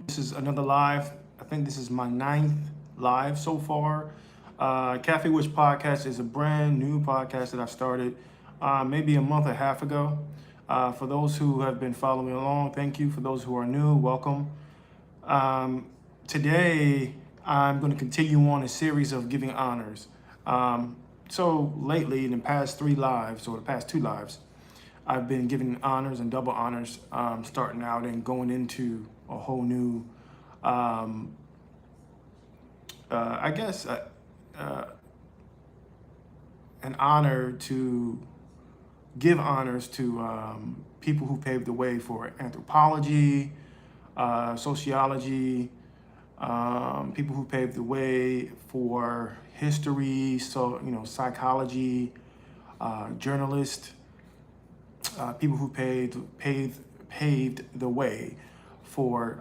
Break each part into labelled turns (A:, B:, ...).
A: This is another live. I think this is my ninth live so far. Café Wish Podcast is a brand new podcast that I started maybe a month and a half ago. For those who have been following along, thank you. For those who are new, welcome. Today, I'm going to continue on a series of giving honors. So lately, in the past three lives, or the past two lives, I've been giving honors and double honors, starting out and going into a whole new, I guess, an honor to give honors to people who paved the way for anthropology, sociology, people who paved the way for history, psychology, journalists, people who paved the way for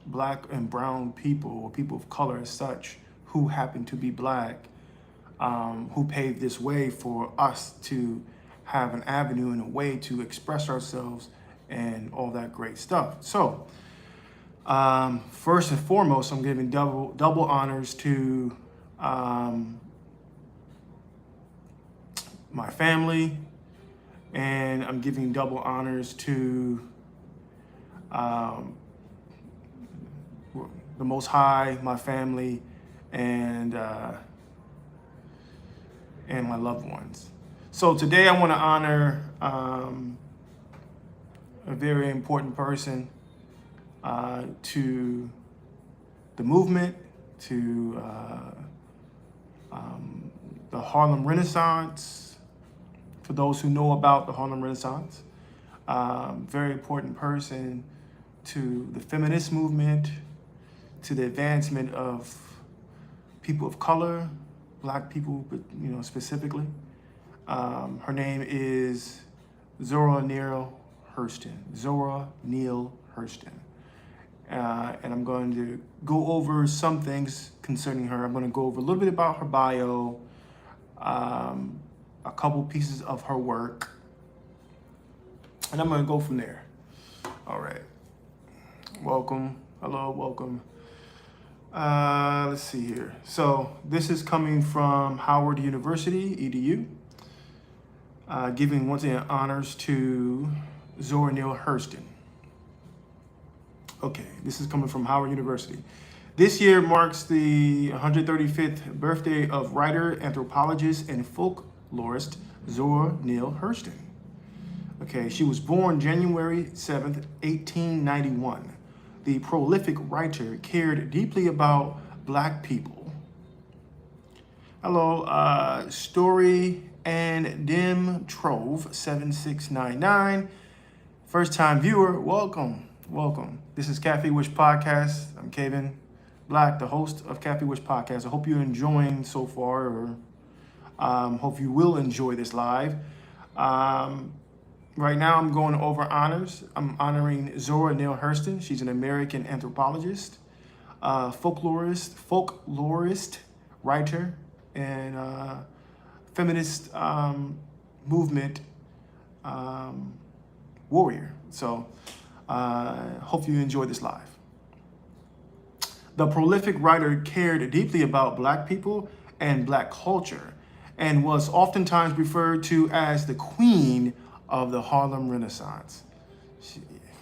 A: black and brown people, or people of color as such, who happen to be black, who paved this way for us to have an avenue and a way to express ourselves and all that great stuff. So, first and foremost, I'm giving double honors to my family, and I'm giving double honors to the Most High, my family, and my loved ones. So today I want to honor a very important person to the movement, to the Harlem Renaissance. For those who know about the Harlem Renaissance, very important person to the feminist movement, to the advancement of people of color, black people, but specifically. Her name is Zora Neale Hurston. Zora Neale Hurston. And I'm going to go over some things concerning her. I'm going to go over a little bit about her bio, a couple pieces of her work, and I'm going to go from there. All right. Welcome. Hello, welcome. Let's see here. So this is coming from Howard University, EDU, giving once again honors to Zora Neale Hurston. Okay, this is coming from Howard University. This year marks the 135th birthday of writer, anthropologist, and folklorist Zora Neale Hurston. Okay, she was born January 7th, 1891. The prolific writer cared deeply about black people. Hello, Story and Dim Trove 7699. First time viewer, welcome. This is Café Wish Podcast. I'm Kevin Black, the host of Café Wish Podcast. I hope you're enjoying so far, or hope you will enjoy this live. Right now, I'm going over honors. I'm honoring Zora Neale Hurston. She's an American anthropologist, folklorist, writer, and feminist movement warrior. So, hope you enjoy this live. The prolific writer cared deeply about black people and black culture, and was oftentimes referred to as the queen of the Harlem Renaissance.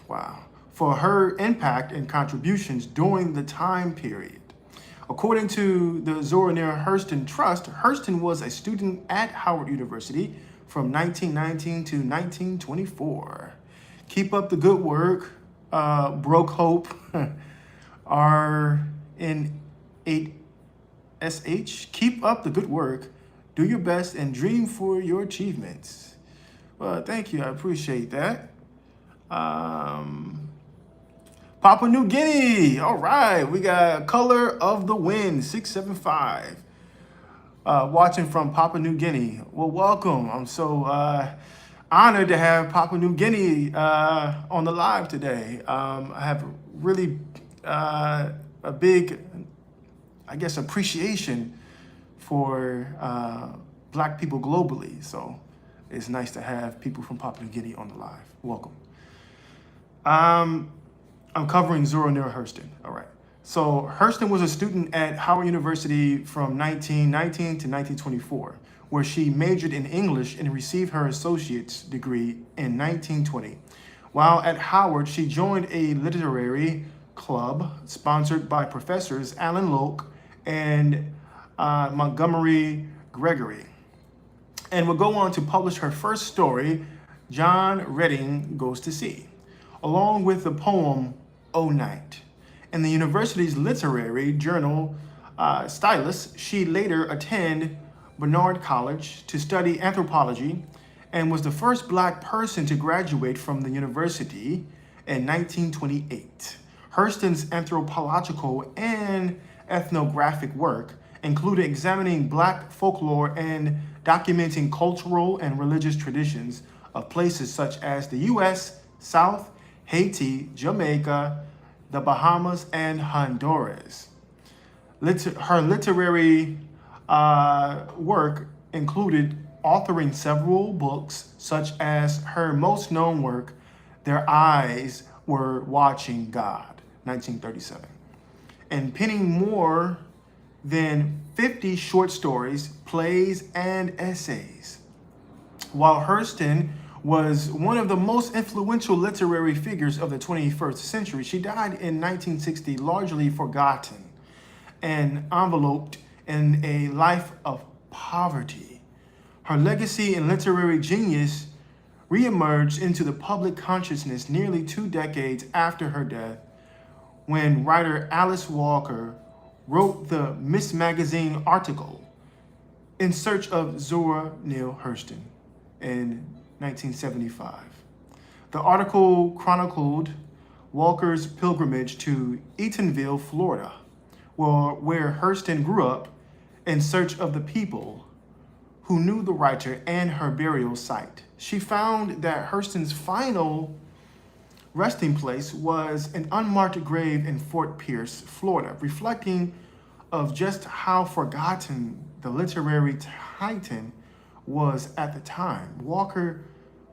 A: Wow. For her impact and contributions during the time period. According to the Zora Neale Hurston Trust, Hurston was a student at Howard University from 1919 to 1924. Keep up the good work, Broke Hope, RN8SH. Keep up the good work, do your best, and dream for your achievements. Well, thank you. I appreciate that. Papua New Guinea. All right. We got Color of the Wind, 675. Watching from Papua New Guinea. Well, welcome. I'm so honored to have Papua New Guinea on the live today. I have really a big, I guess, appreciation for black people globally. So it's nice to have people from Papua New Guinea on the live. Welcome. I'm covering Zora Neale Hurston. All right. So Hurston was a student at Howard University from 1919 to 1924, where she majored in English and received her associate's degree in 1920. While at Howard, she joined a literary club sponsored by professors Alan Locke and Montgomery Gregory, and would go on to publish her first story, John Redding Goes to Sea, along with the poem O Night. In the university's literary journal Stylus, she later attended Barnard College to study anthropology and was the first Black person to graduate from the university in 1928. Hurston's anthropological and ethnographic work included examining Black folklore and documenting cultural and religious traditions of places such as the U.S., South, Haiti, Jamaica, the Bahamas, and Honduras. Her literary work included authoring several books, such as her most known work, Their Eyes Were Watching God, 1937, and penning more than 50 short stories, plays, and essays. While Hurston was one of the most influential literary figures of the 21st century, she died in 1960, largely forgotten and enveloped in a life of poverty. Her legacy and literary genius reemerged into the public consciousness nearly 2 decades after her death, when writer Alice Walker wrote the Miss Magazine article, In Search of Zora Neale Hurston, in 1975. The article chronicled Walker's pilgrimage to Eatonville, Florida, where Hurston grew up, in search of the people who knew the writer and her burial site. She found that Hurston's final resting place was an unmarked grave in Fort Pierce, Florida, reflecting of just how forgotten the literary titan was at the time. Walker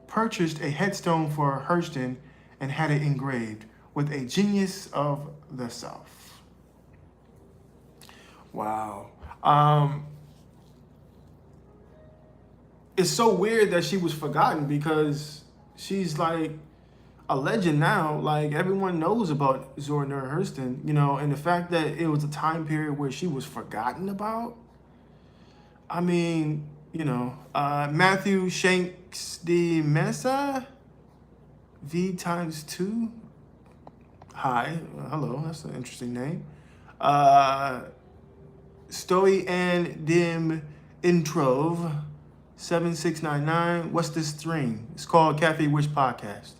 A: purchased a headstone for Hurston and had it engraved with a genius of the South. Wow. It's so weird that she was forgotten, because she's like a legend now. Like, everyone knows about Zora Neale Hurston, and the fact that it was a time period where she was forgotten about. I mean, Matthew Shanks de Mesa, V times 2. Hi, hello, that's an interesting name. Stoy and Dim Introve, 7699. What's this string? It's called Café Wish Podcast.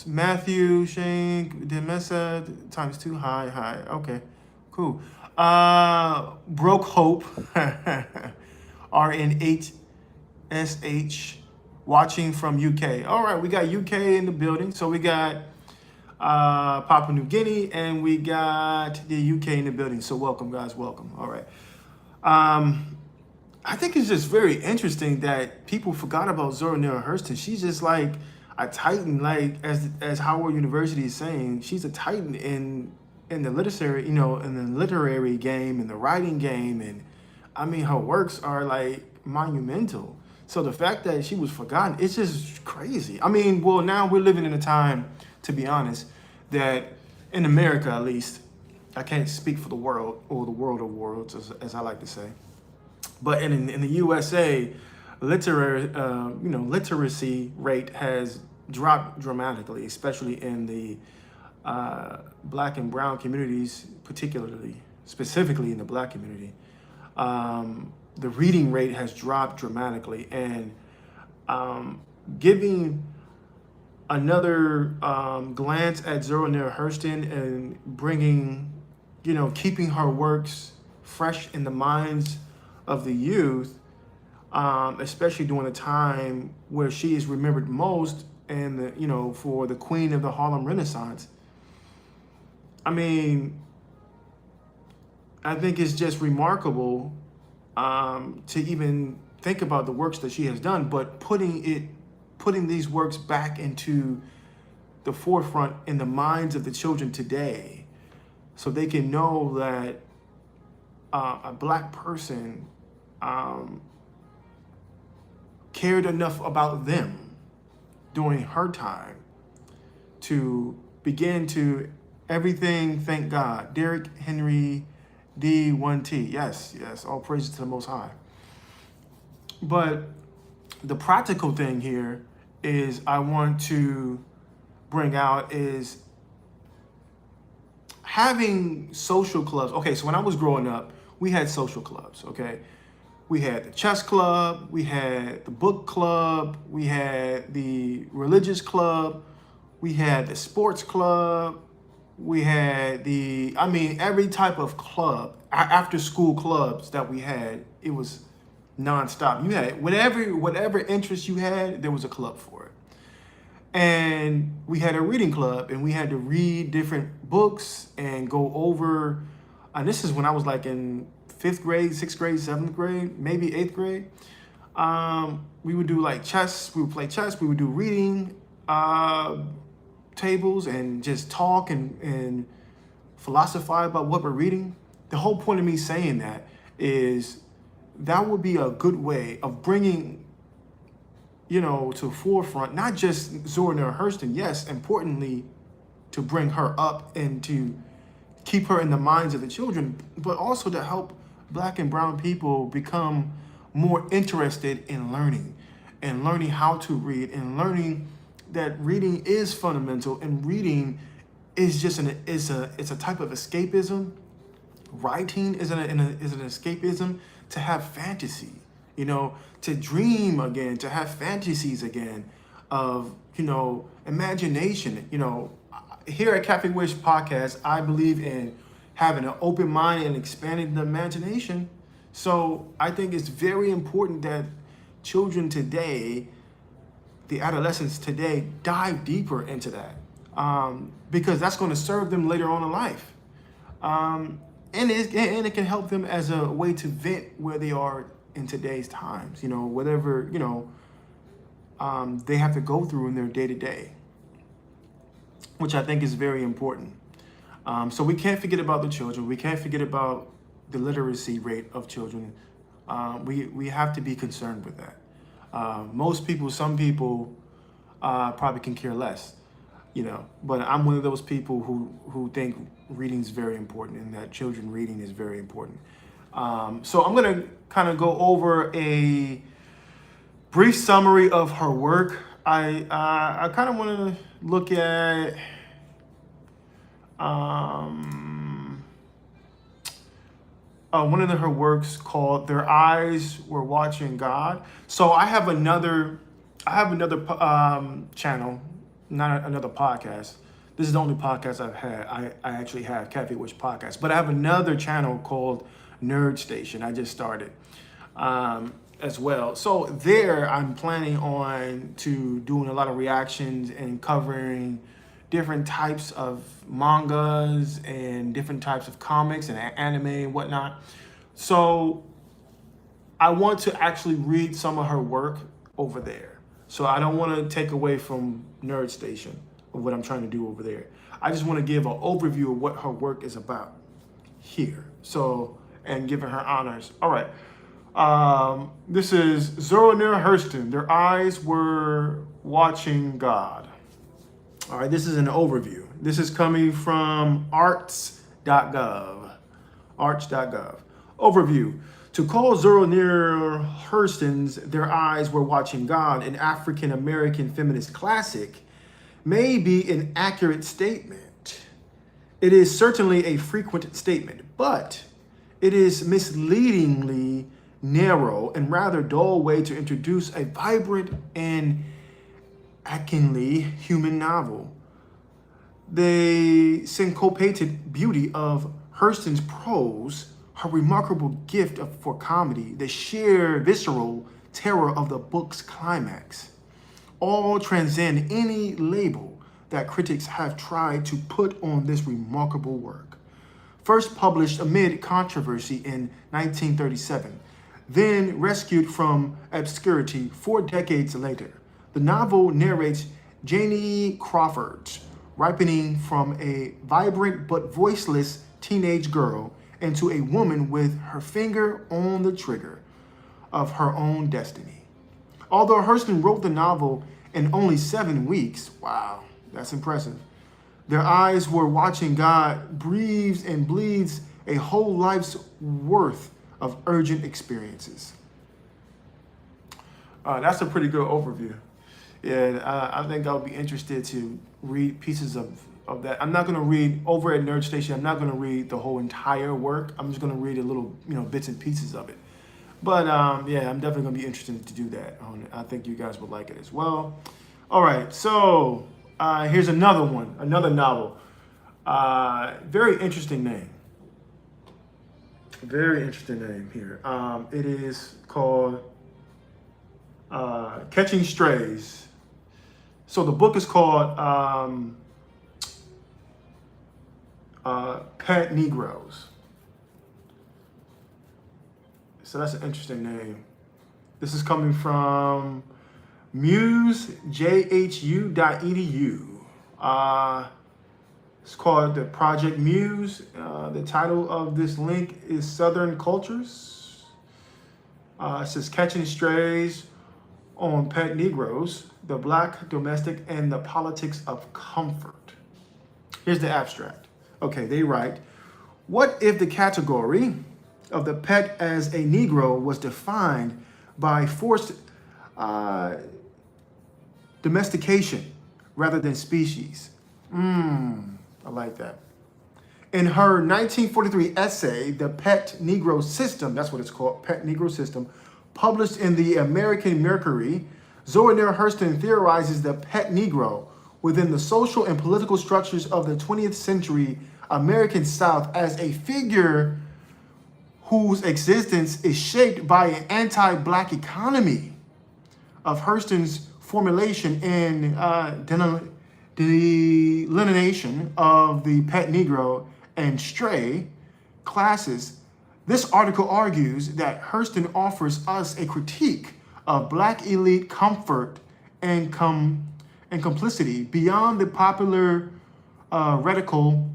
A: Matthew Shank de Mesa times 2. Hi. Okay, cool. Broke Hope, RN8SH, watching from UK. All right, we got UK in the building. So we got Papua New Guinea, and we got the UK in the building. So welcome, guys, welcome. All right. I think it's just very interesting that people forgot about Zora Neale Hurston. She's just like a titan, like as Howard University is saying, she's a titan in the literary, in the literary game, in the writing game, and I mean her works are like monumental. So the fact that she was forgotten, it's just crazy. I mean, well, now we're living in a time, to be honest, that in America at least, I can't speak for the world or the world of worlds, as I like to say, but in the USA, literacy rate has dropped dramatically, especially in the Black and brown communities, specifically in the Black community. The reading rate has dropped dramatically, and giving another glance at Zora Neale Hurston and bringing, keeping her works fresh in the minds of the youth, especially during a time where she is remembered most, and for the queen of the Harlem Renaissance. I mean, I think it's just remarkable to even think about the works that she has done, but putting putting these works back into the forefront in the minds of the children today, so they can know that a Black person cared enough about them during her time to begin to everything, thank God. Derek Henry D1T. Yes, all praises to the Most High. But the practical thing here is I want to bring out is having social clubs. Okay, so when I was growing up, we had social clubs, okay? We had the chess club, we had the book club, we had the religious club, we had the sports club, we had every type of club, after school clubs that we had, it was nonstop. You had whatever interest you had, there was a club for it. And we had a reading club, and we had to read different books and go over, and this is when I was like in 5th grade, 6th grade, 7th grade, maybe 8th grade. We would do like chess, we would play chess, we would do reading tables and just talk and philosophize about what we're reading. The whole point of me saying that is that would be a good way of bringing, to forefront, not just Zora Neale Hurston, yes, importantly, to bring her up and to keep her in the minds of the children, but also to help Black and brown people become more interested in learning and learning how to read and learning that reading is fundamental, and reading is just it's a type of escapism. Writing is an escapism, to have fantasy, to dream again, to have fantasies again of, imagination. Here at Café Wish Podcast, I believe in having an open mind and expanding the imagination. So I think it's very important that children today, the adolescents today, dive deeper into that, because that's going to serve them later on in life. And it can help them as a way to vent where they are in today's times, whatever, they have to go through in their day-to-day, which I think is very important. So we can't forget about the children. We can't forget about the literacy rate of children. We have to be concerned with that. Some people probably can care less, but I'm one of those people who think reading is very important and that children reading is very important. So I'm going to kind of go over a brief summary of her work. I kind of want to look at one of her works called "Their Eyes Were Watching God." So I have another channel, not another podcast. This is the only podcast I've had. I actually have Café Wish Podcast, but I have another channel called Nerd Station. I just started as well. So there, I'm planning on to doing a lot of reactions and covering different types of mangas and different types of comics and anime and whatnot. So I want to actually read some of her work over there. So I don't want to take away from Nerd Station of what I'm trying to do over there. I just want to give an overview of what her work is about here. So, and giving her honors. All right. This is Zora Neale Hurston. Their Eyes Were Watching God. All right, this is an overview. This is coming from arts.gov. Arts.gov. Overview. To call Zora Neale Hurston's Their Eyes Were Watching God an African-American feminist classic may be an accurate statement. It is certainly a frequent statement, but it is misleadingly narrow and rather dull way to introduce a vibrant and achingly human novel. The syncopated beauty of Hurston's prose, her remarkable gift for comedy, the sheer visceral terror of the book's climax, all transcend any label that critics have tried to put on this remarkable work. First published amid controversy in 1937, then rescued from obscurity 4 decades later, The novel narrates Janie Crawford's ripening from a vibrant but voiceless teenage girl into a woman with her finger on the trigger of her own destiny. Although Hurston wrote the novel in only 7 weeks, wow, that's impressive, their eyes were watching God breathes and bleeds a whole life's worth of urgent experiences. That's a pretty good overview. And I think I'll be interested to read pieces of that. I'm not going to read over at Nerd Station. I'm not going to read the whole entire work. I'm just going to read a little, bits and pieces of it. But yeah, I'm definitely going to be interested to do that. I think you guys would like it as well. All right, so here's another one, another novel. Very interesting name. Very interesting name here. It is called Catching Strays. So the book is called Pet Negroes. So that's an interesting name. This is coming from musejhu.edu. It's called the Project Muse. The title of this link is Southern Cultures. It says Catching Strays on Pet Negroes, the Black Domestic and the Politics of Comfort. Here's the abstract. Okay, they write, what if the category of the pet as a Negro was defined by forced domestication rather than species? I like that. In her 1943 essay, The Pet Negro System, that's what it's called, Pet Negro System, published in the American Mercury, Zora Neale Hurston theorizes the pet Negro within the social and political structures of the 20th century American South as a figure whose existence is shaped by an anti-Black economy. Of Hurston's formulation and delineation of the pet Negro and stray classes, this article argues that Hurston offers us a critique of Black elite comfort and complicity beyond the popular radical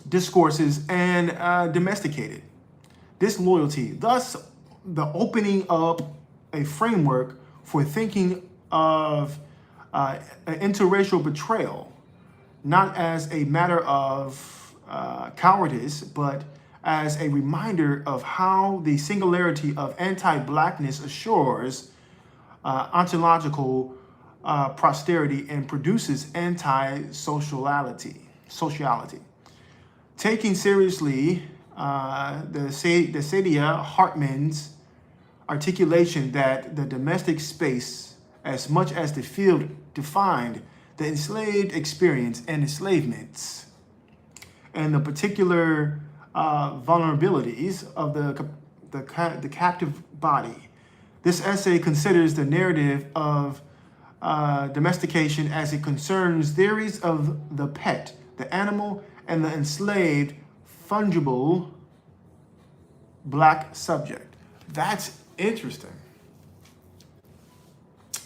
A: discourses and domesticated disloyalty, thus the opening up a framework for thinking of an interracial betrayal, not as a matter of cowardice, but as a reminder of how the singularity of anti-Blackness assures ontological posterity and produces anti-sociality. Taking seriously the Saidiya Hartman's articulation that the domestic space, as much as the field defined the enslaved experience and enslavements, and the particular vulnerabilities of the captive body. This essay considers the narrative of domestication as it concerns theories of the pet, the animal, and the enslaved, fungible Black subject. That's interesting.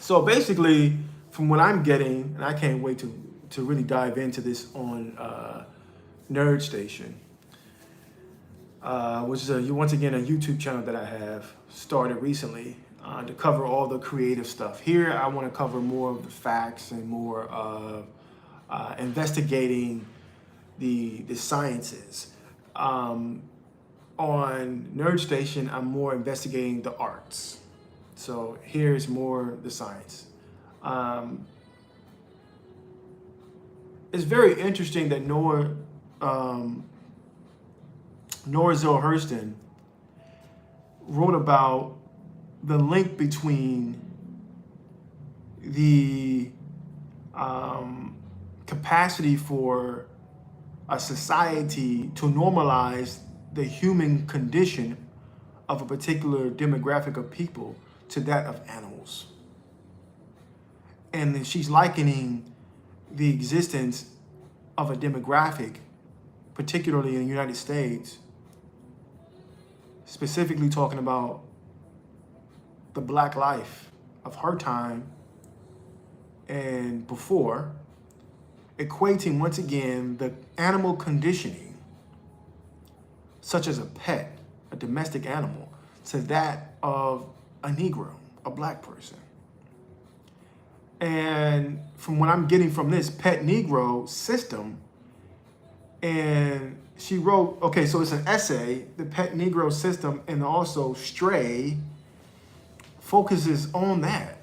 A: So basically, from what I'm getting, and I can't wait to really dive into this on Nerd Station, which is once again a YouTube channel that I have started recently to cover all the creative stuff. Here, I want to cover more of the facts and more of investigating the sciences. On Nerd Station, I'm more investigating the arts. So here's more the science. It's very interesting that Zora Hurston wrote about the link between the capacity for a society to normalize the human condition of a particular demographic of people to that of animals. And then she's likening the existence of a demographic, particularly in the United States, specifically talking about the Black life of her time and before, equating once again the animal conditioning, such as a pet, a domestic animal, to that of a Negro, a black person. And from what I'm getting from this pet Negro system, and she wrote, okay, so it's an essay, the pet Negro system, and also Stray focuses on that.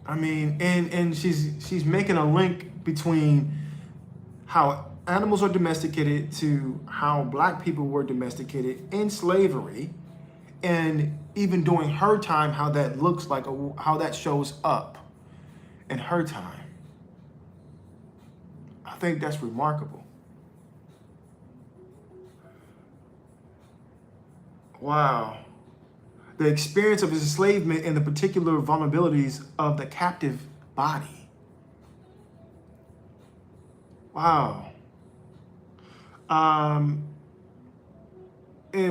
A: I mean, and she's making a link between how animals are domesticated to how black people were domesticated in slavery, and even during her time, how that looks like, how that shows up in her time. I think that's remarkable. Wow. The experience of enslavement and the particular vulnerabilities of the captive body. Wow. And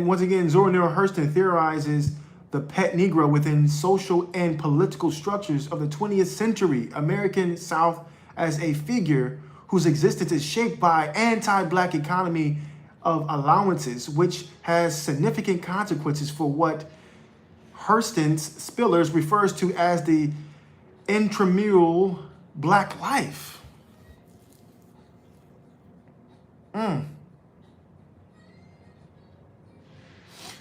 A: once again, Zora Neale Hurston theorizes the pet Negro within social and political structures of the 20th century American South as a figure whose existence is shaped by anti-black economy of allowances, which has significant consequences for what Hurston's Spillers refers to as the intramural black life.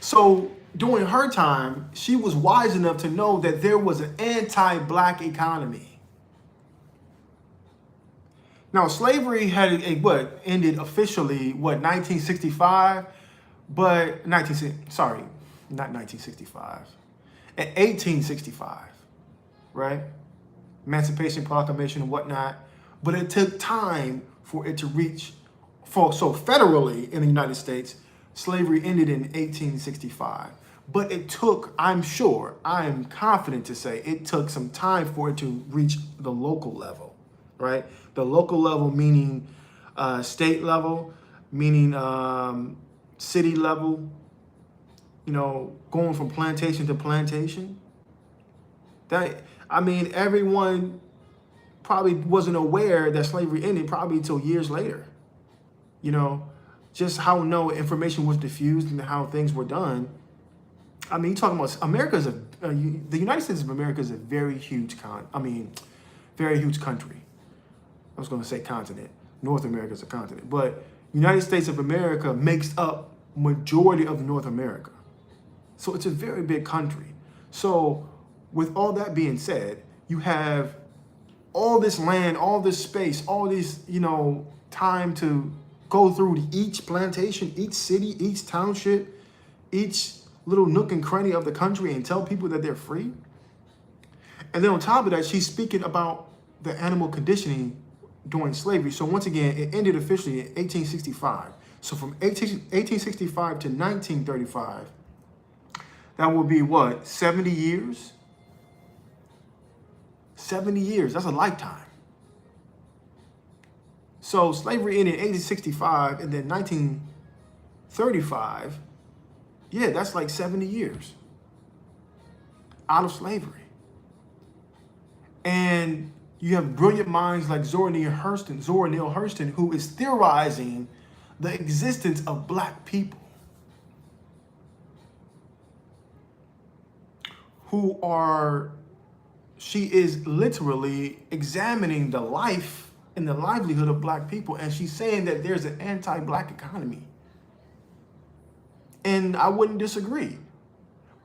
A: So during her time, she was wise enough to know that there was an anti-black economy. Now, slavery had ended officially, 1965? But, not 1965. In 1865, right? Emancipation Proclamation and whatnot. But it took time for it to reach, so federally in the United States, slavery ended in 1865. But it took, I'm confident to say, it took some time for it to reach the local level, right? The local level meaning state level, meaning city level, going from plantation to plantation. Everyone probably wasn't aware that slavery ended probably until years later. Just how information was diffused and how things were done. You're talking about the United States of America is a very huge very huge country. I was going to say continent. North America is a continent, but United States of America makes up majority of North America. So it's a very big country. So with all that being said, you have all this land, all this space, all this, time to go through each plantation, each city, each township, each little nook and cranny of the country and tell people that they're free. And then on top of that, she's speaking about the animal conditioning during slavery. So once again, it ended officially in 1865. So from 1865 to 1935, that will be 70 years? 70 years, that's a lifetime. So slavery ended in 1865 and then 1935, that's like 70 years out of slavery. And you have brilliant minds like Zora Neale Hurston, who is theorizing the existence of black people she is literally examining the life and the livelihood of black people, and she's saying that there's an anti-black economy. And I wouldn't disagree.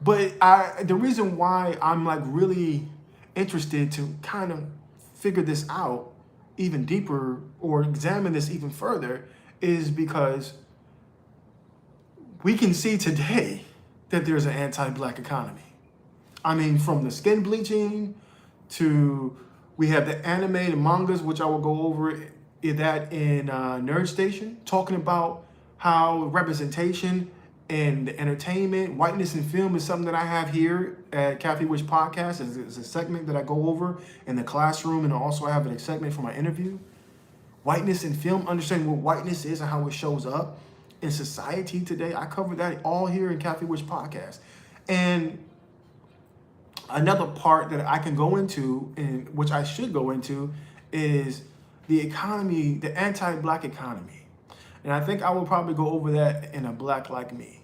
A: But the reason why I'm really interested to kind of figure this out even deeper or examine this even further is because we can see today that there's an anti-black economy. From the skin bleaching to, we have the anime and mangas, which I will go over that in Nerd Station, talking about how representation and entertainment, whiteness in film is something that I have here at Café Wish Podcast. It's a segment that I go over in the classroom, and also I have a segment for my interview. Whiteness in film, understanding what whiteness is and how it shows up in society today. I cover that all here in Café Wish Podcast. And Another part that I can go into, and which I should go into, is the economy, the anti-Black economy. And I think I will probably go over that in a Black Like Me.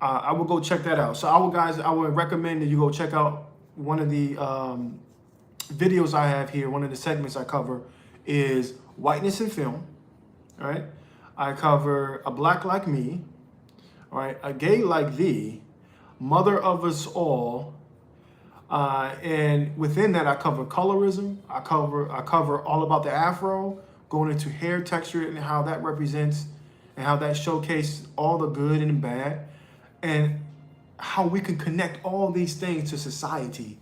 A: I will go check that out. So I would recommend that you go check out one of the videos I have here. One of the segments I cover is whiteness in film. All right. I cover a Black Like Me. All right. A Gay Like Thee, Mother of Us All. And within that, I cover colorism. I cover all about the Afro, going into hair texture and how that represents and how that showcases all the good and the bad, and how we can connect all these things to society,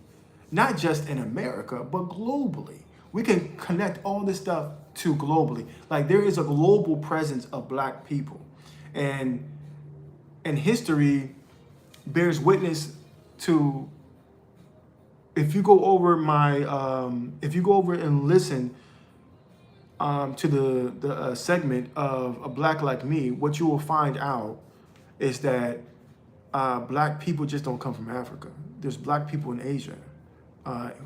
A: not just in America, but globally. We can connect all this stuff to globally. Like, there is a global presence of Black people, and history bears witness to. If you go over and listen to the segment of A Black Like Me, what you will find out is that Black people just don't come from Africa. There's Black people in Asia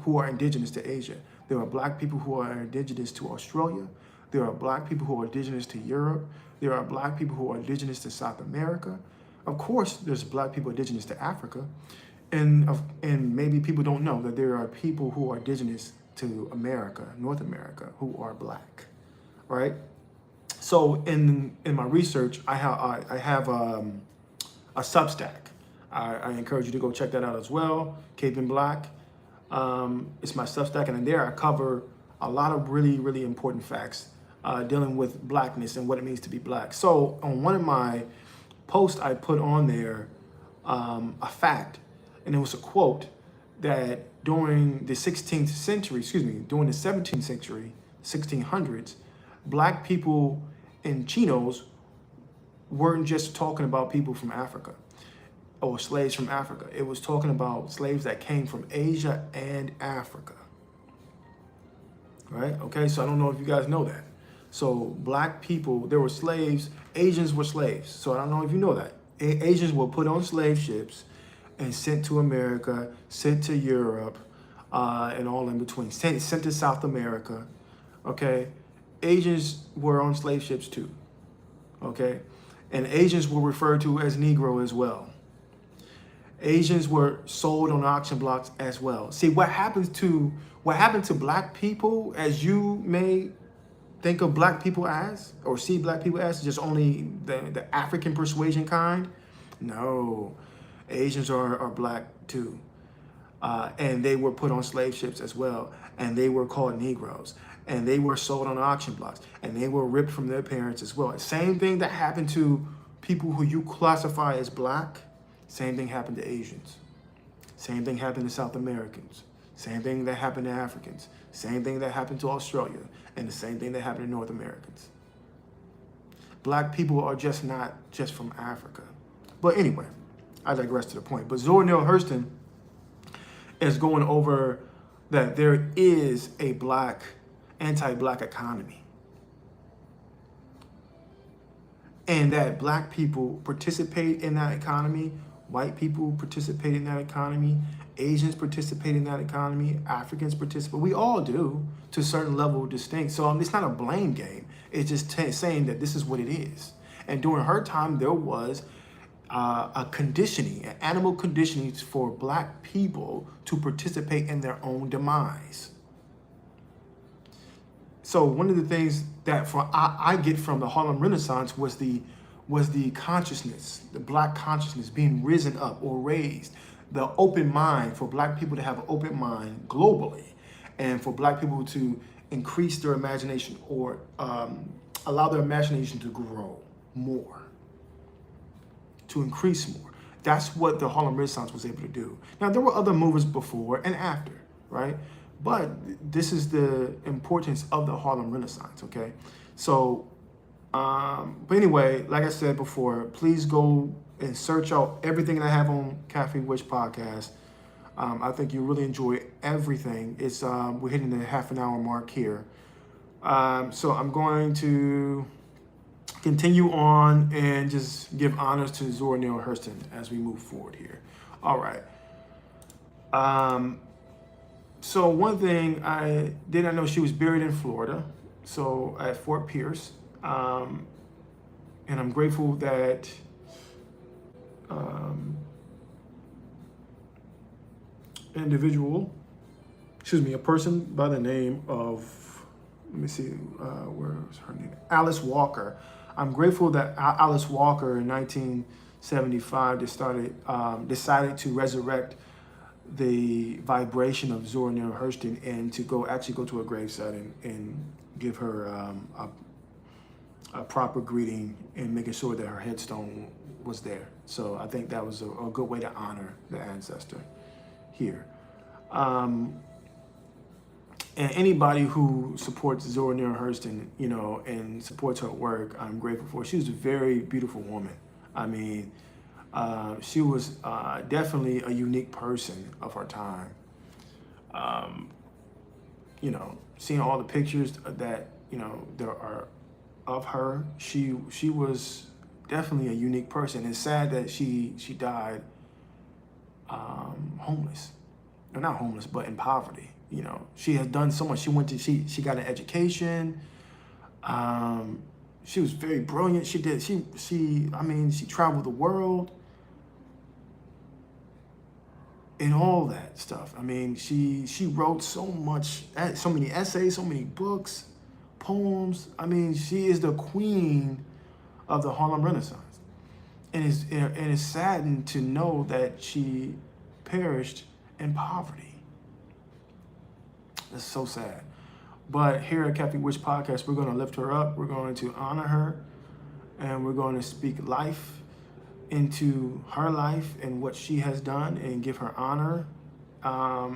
A: who are indigenous to Asia. There are Black people who are indigenous to Australia. There are Black people who are indigenous to Europe. There are Black people who are indigenous to South America. Of course, there's Black people indigenous to Africa. And maybe people don't know that there are people who are indigenous to America, North America, who are Black, right? So in my research, I have a Substack. I encourage you to go check that out as well. Cape and Black. It's my Substack, and in there I cover a lot of really, really important facts dealing with Blackness and what it means to be Black. So on one of my posts, I put on there a fact. And it was a quote that during the 16th century, during the 17th century, 1600s, Black people in chinos weren't just talking about people from Africa or slaves from Africa. It was talking about slaves that came from Asia and Africa. Right? Okay, so I don't know if you guys know that. So Black people, there were slaves, Asians were slaves. So I don't know if you know that. Asians were put on slave ships and sent to America, sent to Europe, and all in between. Sent to South America, okay? Asians were on slave ships too, okay? And Asians were referred to as Negro as well. Asians were sold on auction blocks as well. See, what happened to Black people, as you may think of Black people as, or see Black people as, just only the African persuasion kind? No. Asians are Black too, and they were put on slave ships as well, and they were called Negroes, and they were sold on auction blocks, and they were ripped from their parents as well. Same thing that happened to people who you classify as Black, same thing happened to Asians. Same thing happened to South Americans. Same thing that happened to Africans. Same thing that happened to Australia, and the same thing that happened to North Americans. Black people are just not just from Africa. But anyway, I digress to the point. But Zora Neale Hurston is going over that there is a anti-Black economy. And that Black people participate in that economy, white people participate in that economy, Asians participate in that economy, Africans participate. We all do to a certain level distinct. So it's not a blame game. It's just saying that this is what it is. And during her time, there was a conditioning, an animal conditioning for Black people to participate in their own demise. So one of the things that I get from the Harlem Renaissance was the consciousness, the Black consciousness being risen up or raised, the open mind, for Black people to have an open mind globally, and for Black people to increase their imagination or allow their imagination to grow more. To increase more. That's what the Harlem Renaissance was able to do. Now, there were other movements before and after, right? But this is the importance of the Harlem Renaissance, okay? So, but anyway, like I said before, please go and search out everything that I have on Café Wish Podcast. I think you really enjoy everything. It's we're hitting the half an hour mark here. So I'm going to continue on and just give honors to Zora Neale Hurston as we move forward here. All right. So one thing I did not know, she was buried in Florida, so at Fort Pierce, and I'm grateful that a person by the name of, let me see, where's her name? Alice Walker. I'm grateful that Alice Walker in 1975 decided to resurrect the vibration of Zora Neale Hurston and to go to a gravesite and give her a proper greeting and making sure that her headstone was there. So I think that was a good way to honor the ancestor here. And anybody who supports Zora Neale Hurston, and supports her work, I'm grateful for. She was a very beautiful woman. I mean, she was definitely a unique person of her time. Seeing all the pictures that, there are of her, she was definitely a unique person. It's sad that she died homeless. Or not homeless, but in poverty. She has done so much. She got an education. She was very brilliant. She traveled the world and all that stuff. I mean, she wrote so many essays, so many books, poems. I mean, she is the queen of the Harlem Renaissance. And it's saddened to know that she perished in poverty. It's so sad. But here at Café Wish Podcast, we're going to lift her up. We're going to honor her. And we're going to speak life into her life and what she has done and give her honor. I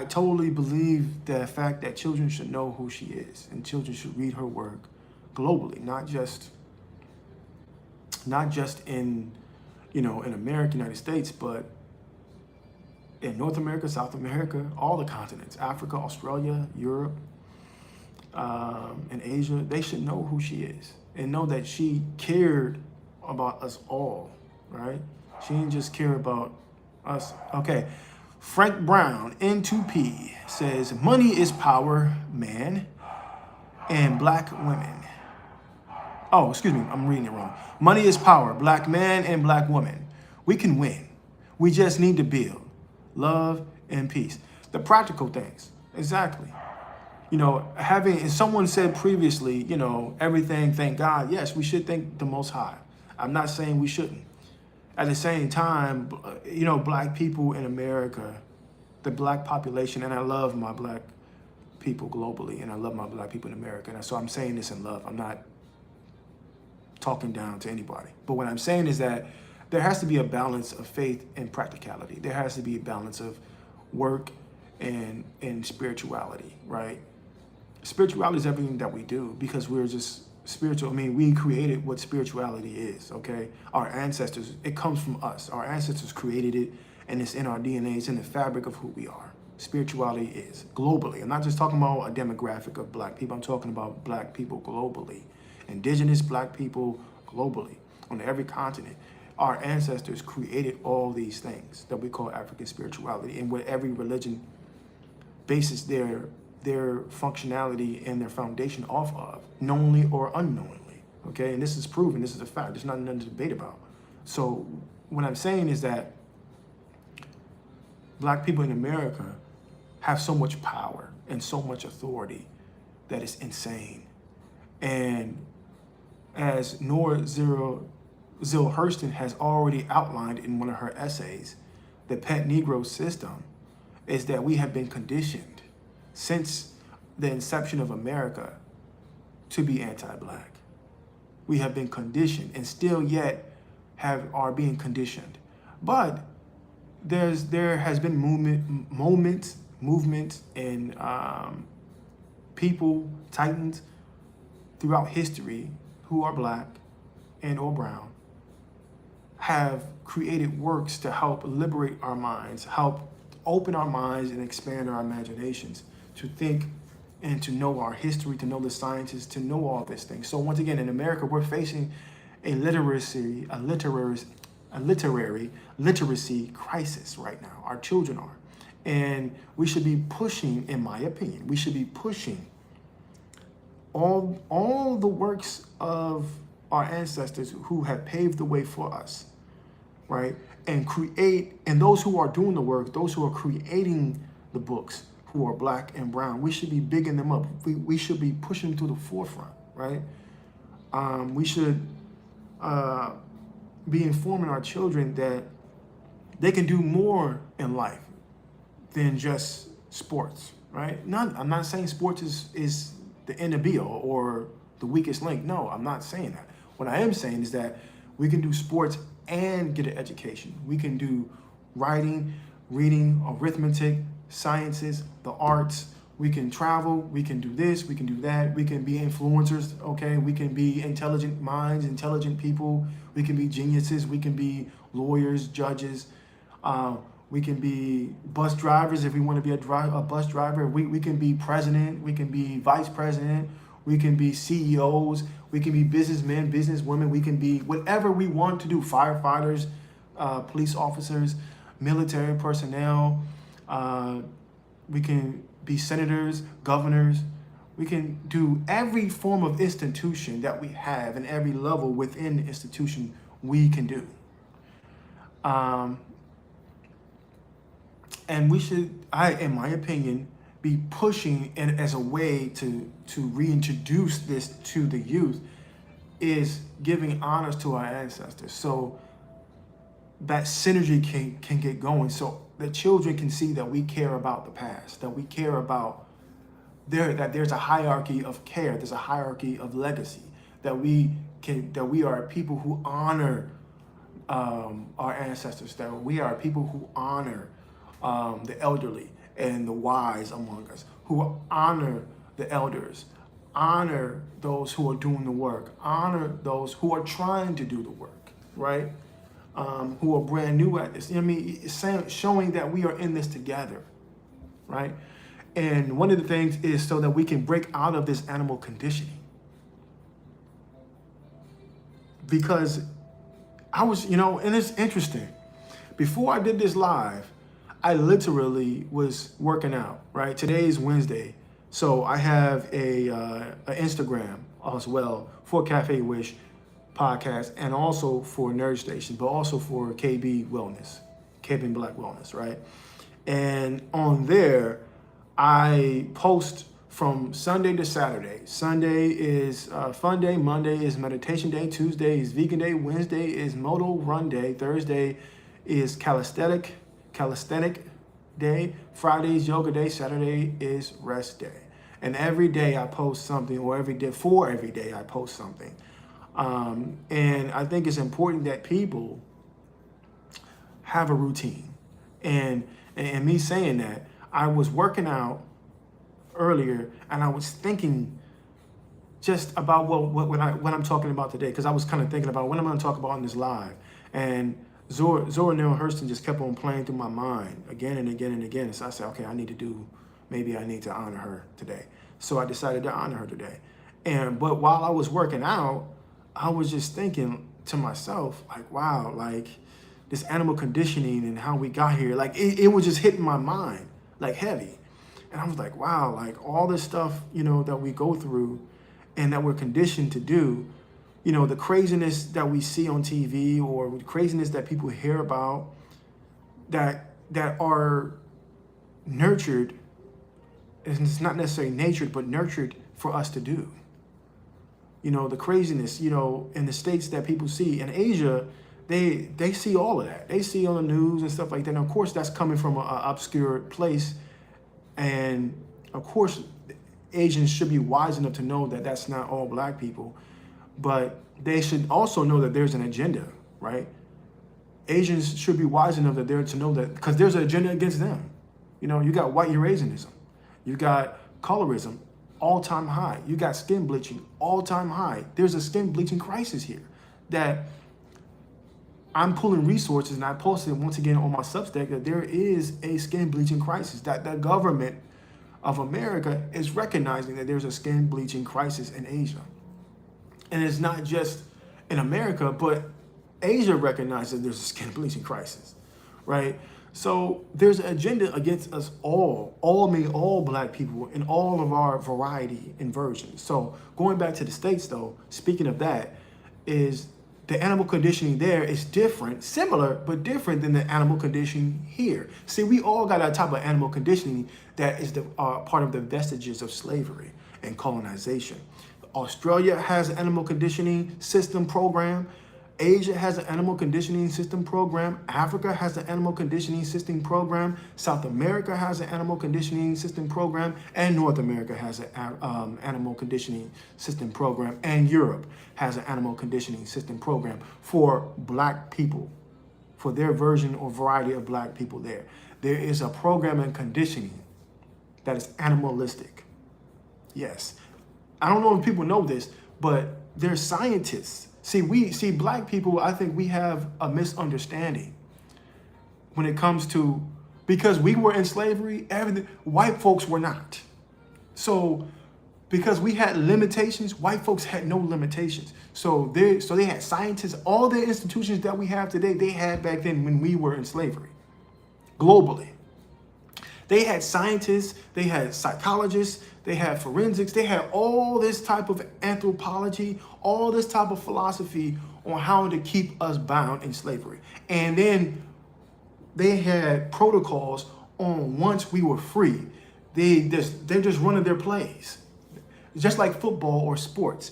A: totally believe the fact that children should know who she is and children should read her work globally, not just in, in America, United States, but in North America, South America, all the continents, Africa, Australia, Europe, and Asia. They should know who she is and know that she cared about us all, right? She didn't just care about us. Okay. Frank Brown, N2P, says, money is power, man, and black women. Oh, excuse me, I'm reading it wrong. Money is power, black man and black woman. We can win. We just need to build love and peace. The practical things, exactly. As someone said previously, everything, thank God. Yes, we should thank the Most High. I'm not saying we shouldn't. At the same time, black people in America, the black population, and I love my black people globally, and I love my black people in America. And so I'm saying this in love. I'm not talking down to anybody. But what I'm saying is that there has to be a balance of faith and practicality. There has to be a balance of work and spirituality, right? Spirituality is everything that we do because we're just spiritual. I mean, we created what spirituality is, okay? Our ancestors, it comes from us. Our ancestors created it, and it's in our DNA. It's in the fabric of who we are. Spirituality is globally. I'm not just talking about a demographic of black people. I'm talking about black people globally. Indigenous black people globally on every continent. Our ancestors created all these things that we call African spirituality, and what every religion bases their functionality and their foundation off of, knowingly or unknowingly, okay? And this is proven, this is a fact, there's nothing to debate about. So what I'm saying is that black people in America have so much power and so much authority that it's insane. And as Nora Zero Hurston has already outlined in one of her essays, the pet Negro system is that we have been conditioned since the inception of America to be anti-black. We have been conditioned and still yet are being conditioned. But there has been movement and people, titans throughout history who are black and or brown have created works to help liberate our minds, help open our minds and expand our imaginations, to think and to know our history, to know the sciences, to know all these things. So once again, in America, we're facing a literary a literacy crisis right now. Our children are. And we should be pushing, in my opinion, we should be pushing all the works of our ancestors who have paved the way for us, right? And those who are doing the work, those who are creating the books, who are black and brown, we should be bigging them up. We should be pushing them to the forefront, right? We should be informing our children that they can do more in life than just sports, right? I'm not saying sports is the end of be all or the weakest link. No, I'm not saying that. What I am saying is that we can do sports and get an education. We can do writing, reading, arithmetic, sciences, the arts. We can travel, we can do this, we can do that. We can be influencers, okay? We can be intelligent minds, intelligent people. We can be geniuses, we can be lawyers, judges. We can be bus drivers if we want to be a bus driver. We can be president, we can be vice president, we can be CEOs, we can be businessmen, businesswomen, we can be whatever we want to do. Firefighters, police officers, military personnel, we can be senators, governors. We can do every form of institution that we have and every level within the institution we can do. And we should, in my opinion, be pushing it as a way to reintroduce this to the youth, is giving honors to our ancestors. So that synergy can get going. So the children can see that we care about the past, that we care about that there's a hierarchy of care, there's a hierarchy of legacy, that we are people who honor our ancestors, that we are people who honor the elderly and the wise among us, who honor the elders, honor those who are doing the work, honor those who are trying to do the work, right? Who are brand new at this. I mean, it's showing that we are in this together, right? And one of the things is so that we can break out of this animal conditioning. Because I was, and it's interesting. Before I did this live, I literally was working out, right? Today is Wednesday. So I have a Instagram as well for Café Wish Podcast and also for Nerd Station, but also for KB Wellness, KB Black Wellness, right? And on there, I post from Sunday to Saturday. Sunday is fun day, Monday is meditation day, Tuesday is vegan day, Wednesday is moto run day, Thursday is calisthenic day, Friday is yoga day, Saturday is rest day. And every day I post something, or every day I post something. And I think it's important that people have a routine. And me saying that, I was working out earlier and I was thinking just about what I'm talking about today, because I was kind of thinking about what I'm going to talk about in this live. And Zora, Neale, Hurston just kept on playing through my mind again and again and again. So I said, okay, maybe I need to honor her today. So I decided to honor her today. But while I was working out, I was just thinking to myself, like, wow, like this animal conditioning and how we got here, like it was just hitting my mind like heavy. And I was like, wow, like all this stuff, that we go through and that we're conditioned to do, the craziness that we see on TV or the craziness that people hear about that are nurtured, and it's not necessarily natured, but nurtured for us to do. The craziness, in the States that people see. In Asia, they see all of that. They see on the news and stuff like that. And of course, that's coming from an obscure place. And of course, Asians should be wise enough to know that that's not all black people. But they should also know that there's an agenda, right? Asians should be wise enough to know that, because there's an agenda against them. You got white Eurasianism. You got colorism, all-time high. You got skin bleaching, all-time high. There's a skin bleaching crisis here that I'm pulling resources, and I posted once again on my Substack that there is a skin bleaching crisis, that the government of America is recognizing that there's a skin bleaching crisis in Asia. And it's not just in America, but Asia recognizes there's a skin bleaching crisis, right? So there's an agenda against us all black people in all of our variety and versions. So going back to the States though, speaking of that, is the animal conditioning there is different, similar, but different than the animal conditioning here. See, we all got a type of animal conditioning that is the part of the vestiges of slavery and colonization. Australia has an animal conditioning system program. Asia has an animal conditioning system program. Africa has an animal conditioning system program. South America has an animal conditioning system program. And North America has an animal conditioning system program. And Europe has an animal conditioning system program for black people, for their version or variety of black people there. There is a program in conditioning that is animalistic. Yes. I don't know if people know this, but there's scientists. See, black people, I think we have a misunderstanding when it comes to, because we were in slavery, white folks were not. So because we had limitations, white folks had no limitations. So they had scientists, all the institutions that we have today, they had back then when we were in slavery, globally. They had scientists, they had psychologists, they had forensics, they had all this type of anthropology, all this type of philosophy on how to keep us bound in slavery. And then they had protocols on once we were free, they're just running their plays. Just like football or sports,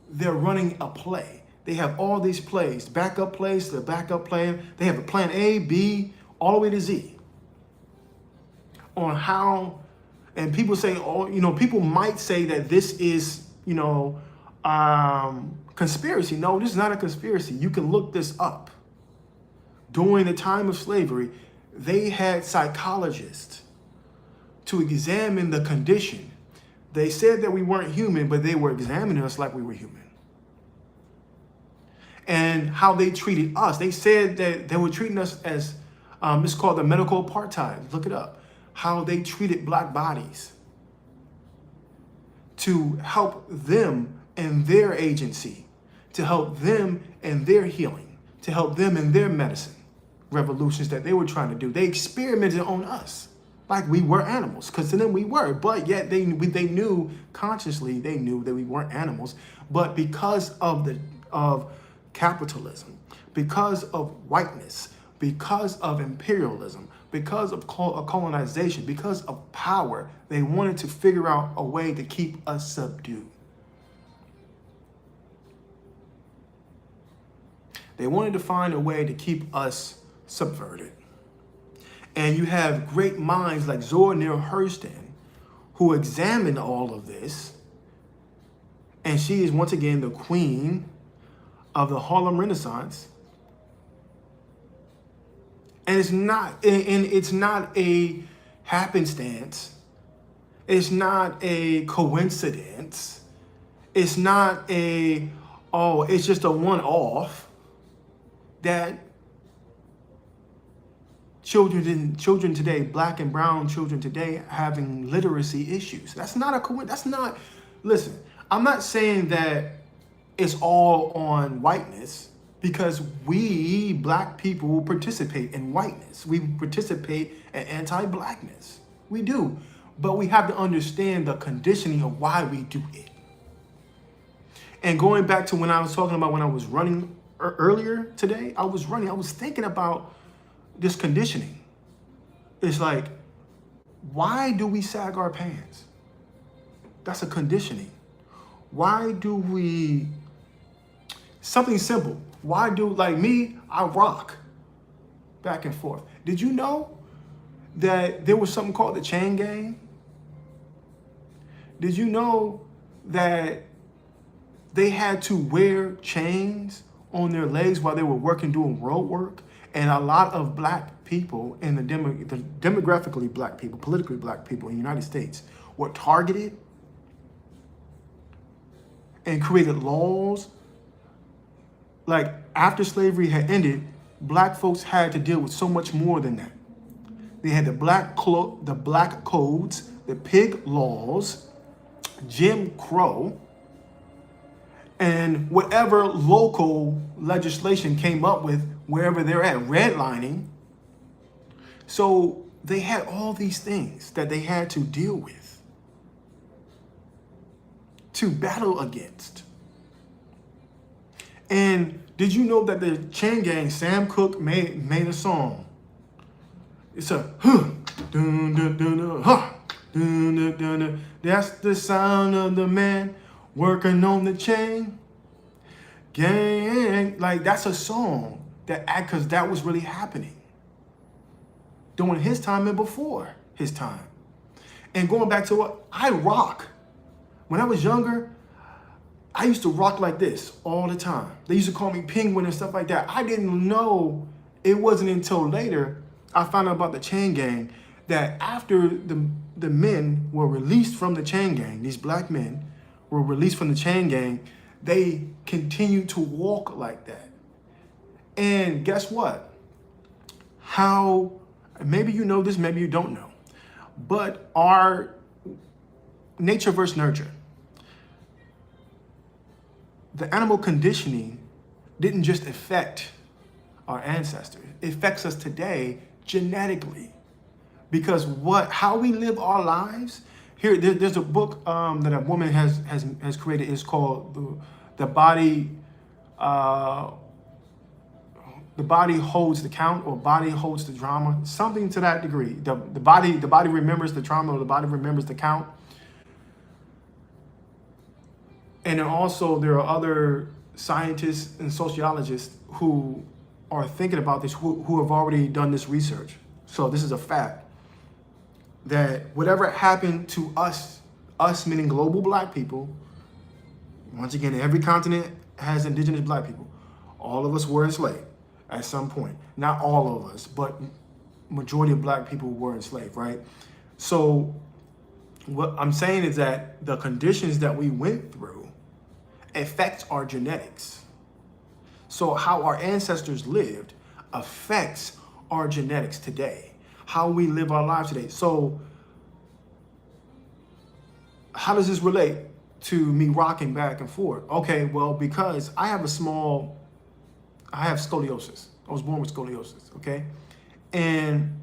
A: they're running a play. They have all these plays, backup plays, the backup plan. They have a plan A, B, all the way to Z. On how, and people say, people might say that this is, conspiracy. No, this is not a conspiracy. You can look this up. During the time of slavery, they had psychologists to examine the condition. They said that we weren't human, but they were examining us like we were human. And how they treated us. They said that they were treating us as, it's called the medical apartheid. Look it up. How they treated black bodies to help them in their agency, to help them in their healing, to help them in their medicine revolutions that they were trying to do. They experimented on us like we were animals, because to them we were, but yet they knew consciously, they knew that we weren't animals. But because of capitalism, because of whiteness, because of imperialism, because of colonization, because of power, they wanted to figure out a way to keep us subdued. They wanted to find a way to keep us subverted. And you have great minds like Zora, Neale, Hurston, who examined all of this. And she is once again the queen of the Harlem Renaissance. And it's not a happenstance. It's not a coincidence. It's not it's just a one-off that children today, black and brown children today, having literacy issues. That's not a coincidence. Listen, I'm not saying that it's all on whiteness. Because we, black people, participate in whiteness. We participate in anti-blackness. We do. But we have to understand the conditioning of why we do it. And going back to when I was talking about when I was running earlier today, I was thinking about this conditioning. It's like, why do we sag our pants? That's a conditioning. Why do we... Something simple. Why do, like me, I rock back and forth. Did you know that there was something called the chain gang? Did you know that they had to wear chains on their legs while they were working doing road work? And a lot of black people in the demographically black people, politically black people in the United States were targeted and created laws. Like, after slavery had ended, black folks had to deal with so much more than that. They had the black codes, the pig laws, Jim Crow, and whatever local legislation came up with wherever they're at, redlining. So they had all these things that they had to deal with, to battle against. And did you know that the Chain Gang, Sam Cooke made a song? It's a dun dun dun dun dun dun dun dun. That's the sound of the man working on the chain gang. Like, that's a song because that was really happening during his time and before his time. And going back to what I rock. When I was younger, I used to rock like this all the time. They used to call me Penguin and stuff like that. I didn't know, it wasn't until later I found out about the Chain Gang, that after the men were released from the Chain Gang, these black men were released from the Chain Gang, they continued to walk like that. And guess what? How, maybe you know this, maybe you don't know, but our nature versus nurture, the animal conditioning didn't just affect our ancestors. It affects us today genetically. Because how we live our lives, there's a book that a woman has created. It's called The Body Holds the Count, or Body Holds the Drama, something to that degree. The body remembers the trauma, or the body remembers the count. And then also there are other scientists and sociologists who are thinking about this, who have already done this research. So this is a fact, that whatever happened to us meaning global black people, once again, every continent has indigenous black people. All of us were enslaved at some point. Not all of us, but majority of black people were enslaved, right? So what I'm saying is that the conditions that we went through affects our genetics. So how our ancestors lived affects our genetics today, how we live our lives today. So how does this relate to me rocking back and forth? Okay, well, because I have scoliosis. I was born with scoliosis, okay? And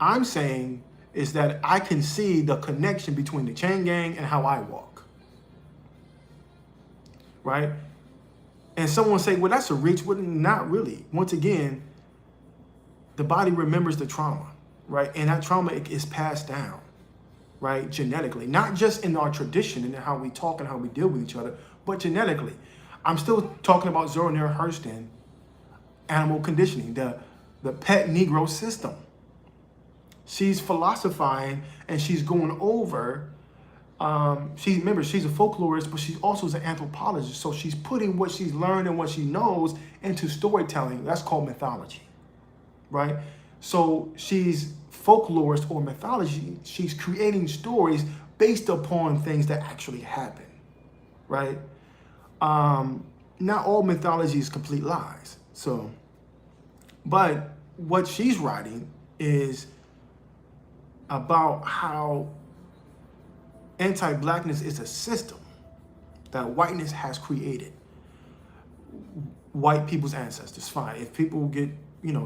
A: I'm saying is that I can see the connection between the Chain Gang and how I walk. Right? And someone say, well, that's a reach. Well, not really. Once again, the body remembers the trauma, right? And that trauma is passed down, right? Genetically, not just in our tradition and how we talk and how we deal with each other, but genetically. I'm still talking about Zora, Neale, Hurston, animal conditioning, the pet negro system. She's philosophizing and she's going over. She's a folklorist, but she also is an anthropologist. So she's putting what she's learned and what she knows into storytelling. That's called mythology, right? So she's folklorist or mythology. She's creating stories based upon things that actually happen, right? Not all mythology is complete lies. So, but what she's writing is about how anti-blackness is a system that whiteness has created. White people's ancestors, fine. If people get,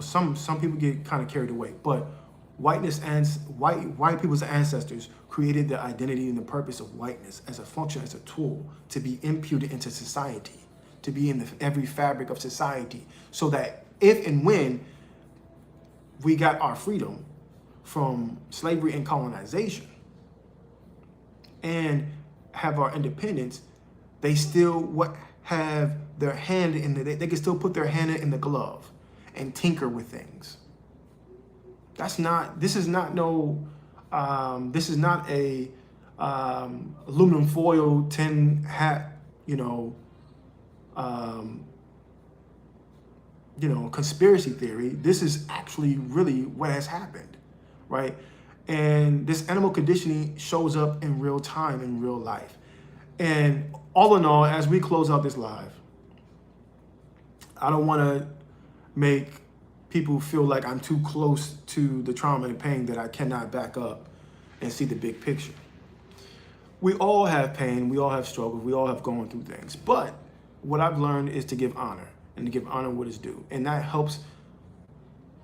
A: some people get kind of carried away, but white people's ancestors created the identity and the purpose of whiteness as a function, as a tool to be imputed into society, to be in every fabric of society, so that if and when we got our freedom from slavery and colonization, and have our independence, they still have their hand they can still put their hand in the glove and tinker with things. This is not a aluminum foil tin hat, conspiracy theory. This is actually really what has happened, right? And this animal conditioning shows up in real time, in real life. And all in all, as we close out this live, I don't want to make people feel like I'm too close to the trauma and pain that I cannot back up and see the big picture. we all have pain, we all have struggles, we all have gone through things. But what I've learned is to give honor and to give honor what is due. And that helps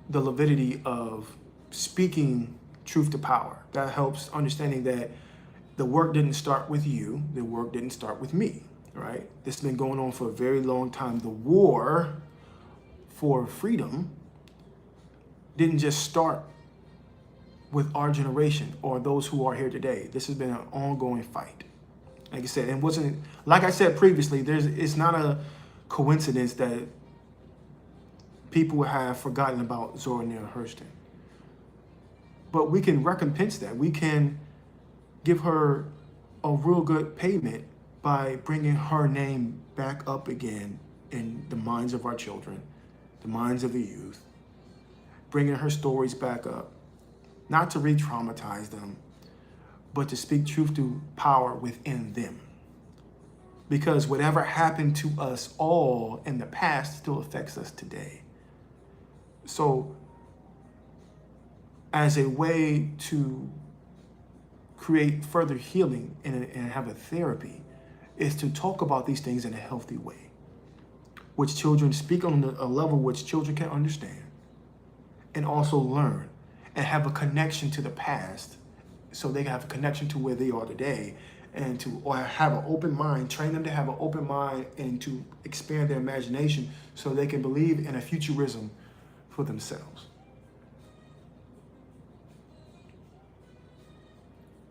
A: the validity of speaking truth to power. That helps understanding that the work didn't start with you, the work didn't start with me, right? This has been going on for a very long time. The war for freedom didn't just start with our generation or those who are here today. This has been an ongoing fight. Like I said, it wasn't, like I said previously, it's not a coincidence that people have forgotten about Zora Neale Hurston. But we can recompense that. We can give her a real good payment by bringing her name back up again in the minds of our children, the minds of the youth, bringing her stories back up, not to re-traumatize them, but to speak truth to power within them. Because whatever happened to us all in the past still affects us today. So, as a way to create further healing and have a therapy, is to talk about these things in a healthy way, which children speak on a level which children can understand, and also learn and have a connection to the past, so they can have a connection to where they are today, and to or have an open mind, train them to have an open mind and to expand their imagination so they can believe in a futurism for themselves.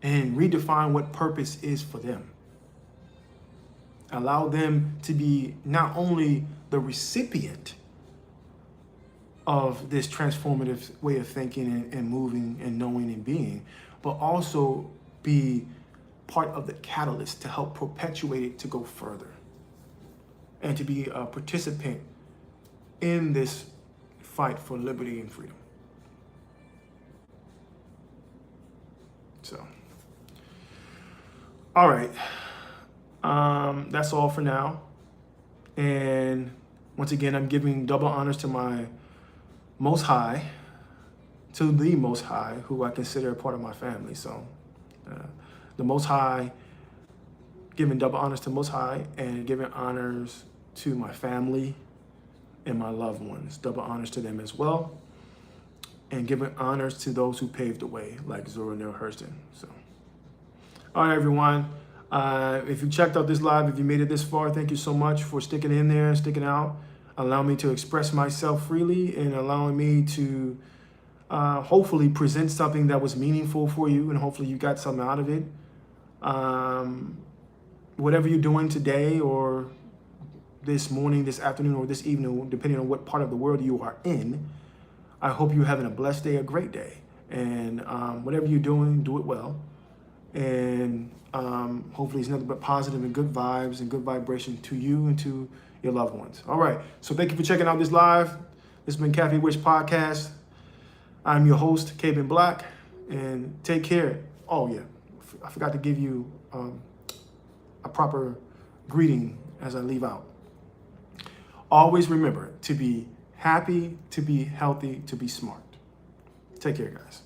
A: And redefine what purpose is for them. Allow them to be not only the recipient of this transformative way of thinking and moving and knowing and being, but also be part of the catalyst to help perpetuate it to go further and to be a participant in this fight for liberty and freedom. So, all right, that's all for now. And once again, I'm giving double honors to my Most High, to the Most High, who I consider a part of my family. So the Most High, giving double honors to Most High and giving honors to my family and my loved ones. Double honors to them as well. And giving honors to those who paved the way, like Zora Neale Hurston. So, all right, everyone. If you checked out this live, if you made it this far, thank you so much for sticking in there and sticking out. Allow me to express myself freely and allowing me to hopefully present something that was meaningful for you, and hopefully you got something out of it. Whatever you're doing today or this morning, this afternoon, or this evening, depending on what part of the world you are in, I hope you're having a blessed day, a great day. And whatever you're doing, do it well. And hopefully it's nothing but positive and good vibes and good vibration to you and to your loved ones. All right. So thank you for checking out this live. This has been Café Wish Podcast. I'm your host, Cabin Black. And take care. Oh, yeah. I forgot to give you a proper greeting as I leave out. Always remember to be happy, to be healthy, to be smart. Take care, guys.